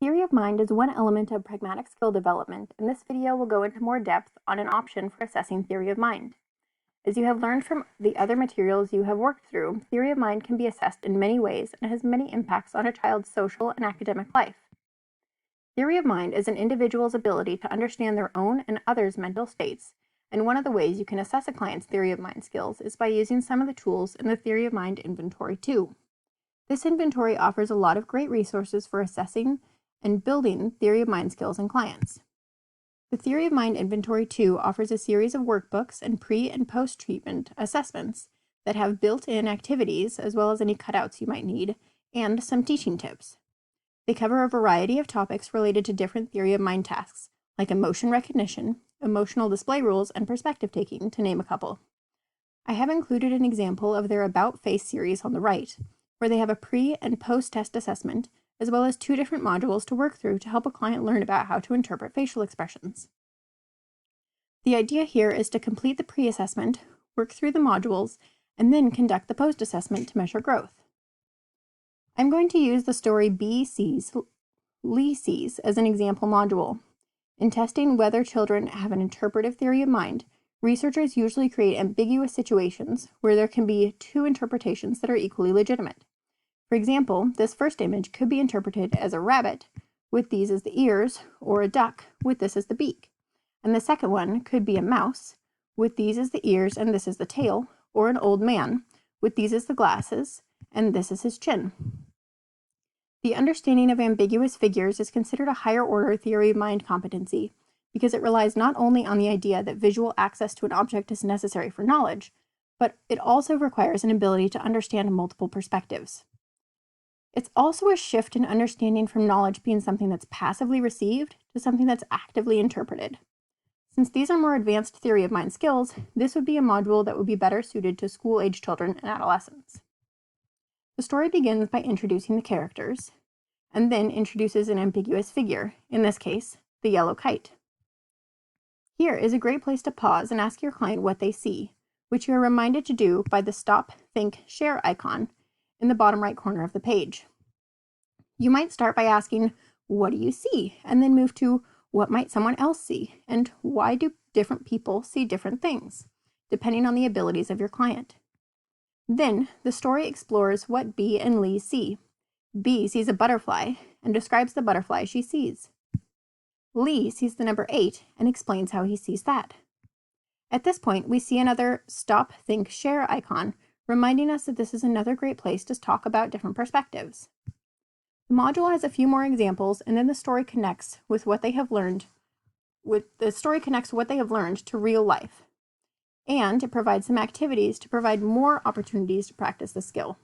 Theory of mind is one element of pragmatic skill development, and this video will go into more depth on an option for assessing theory of mind. As you have learned from the other materials you have worked through, theory of mind can be assessed in many ways and has many impacts on a child's social and academic life. Theory of mind is an individual's ability to understand their own and others' mental states, and one of the ways you can assess a client's theory of mind skills is by using some of the tools in the Theory of Mind Inventory 2. This inventory offers a lot of great resources for assessing and building theory of mind skills in clients. The Theory of Mind Inventory 2 offers a series of workbooks and pre- and post-treatment assessments that have built-in activities, as well as any cutouts you might need, and some teaching tips. They cover a variety of topics related to different theory of mind tasks, like emotion recognition, emotional display rules, and perspective taking, to name a couple. I have included an example of their About Face series on the right, where they have a pre- and post-test assessment, as well as 2 different modules to work through to help a client learn about how to interpret facial expressions. The idea here is to complete the pre-assessment, work through the modules, and then conduct the post-assessment to measure growth. I'm going to use the story B sees, Lee sees as an example module. In testing whether children have an interpretive theory of mind, researchers usually create ambiguous situations where there can be 2 interpretations that are equally legitimate. For example, this first image could be interpreted as a rabbit, with these as the ears, or a duck, with this as the beak. And the second one could be a mouse, with these as the ears and this as the tail, or an old man, with these as the glasses, and this is his chin. The understanding of ambiguous figures is considered a higher-order theory of mind competency, because it relies not only on the idea that visual access to an object is necessary for knowledge, but it also requires an ability to understand multiple perspectives. It's also a shift in understanding from knowledge being something that's passively received to something that's actively interpreted. Since these are more advanced theory of mind skills, this would be a module that would be better suited to school-age children and adolescents. The story begins by introducing the characters, and then introduces an ambiguous figure, in this case, the yellow kite. Here is a great place to pause and ask your client what they see, which you are reminded to do by the Stop, Think, Share icon in the bottom right corner of the page. You might start by asking, what do you see? And then move to, what might someone else see? And why do different people see different things, depending on the abilities of your client? Then, the story explores what B and Lee see. B sees a butterfly and describes the butterfly she sees. Lee sees the number 8 and explains how he sees that. At this point, we see another Stop, Think, Share icon, reminding us that this is another great place to talk about different perspectives. The module has a few more examples, and then the story connects with what they have learned. To real life, and it provides some activities to provide more opportunities to practice the skill.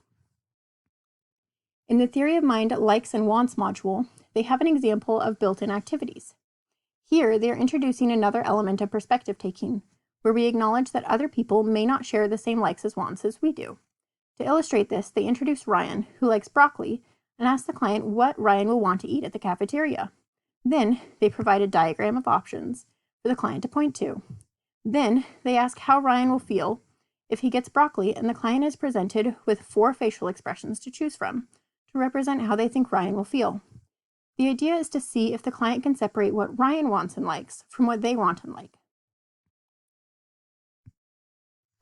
In the Theory of Mind Likes and Wants module, they have an example of built-in activities. Here, they are introducing another element of perspective taking, where we acknowledge that other people may not share the same likes and wants as we do. To illustrate this, they introduce Ryan, who likes broccoli, and ask the client what Ryan will want to eat at the cafeteria. Then, they provide a diagram of options for the client to point to. Then, they ask how Ryan will feel if he gets broccoli, and the client is presented with 4 facial expressions to choose from to represent how they think Ryan will feel. The idea is to see if the client can separate what Ryan wants and likes from what they want and like.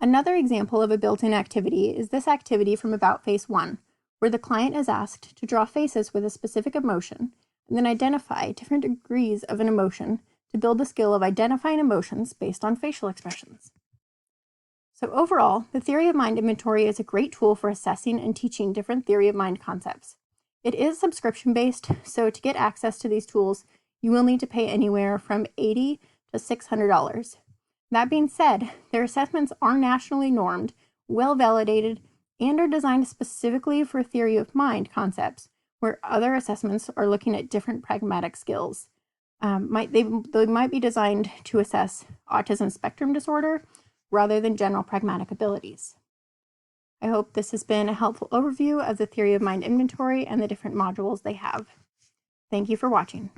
Another example of a built-in activity is this activity from About Face 1, where the client is asked to draw faces with a specific emotion and then identify different degrees of an emotion to build the skill of identifying emotions based on facial expressions. So overall, the Theory of Mind Inventory is a great tool for assessing and teaching different theory of mind concepts. It is subscription-based, so to get access to these tools, you will need to pay anywhere from $80 to $600. That being said, their assessments are nationally normed, well-validated, and are designed specifically for theory of mind concepts, where other assessments are looking at different pragmatic skills. They might be designed to assess autism spectrum disorder rather than general pragmatic abilities. I hope this has been a helpful overview of the Theory of Mind Inventory and the different modules they have. Thank you for watching.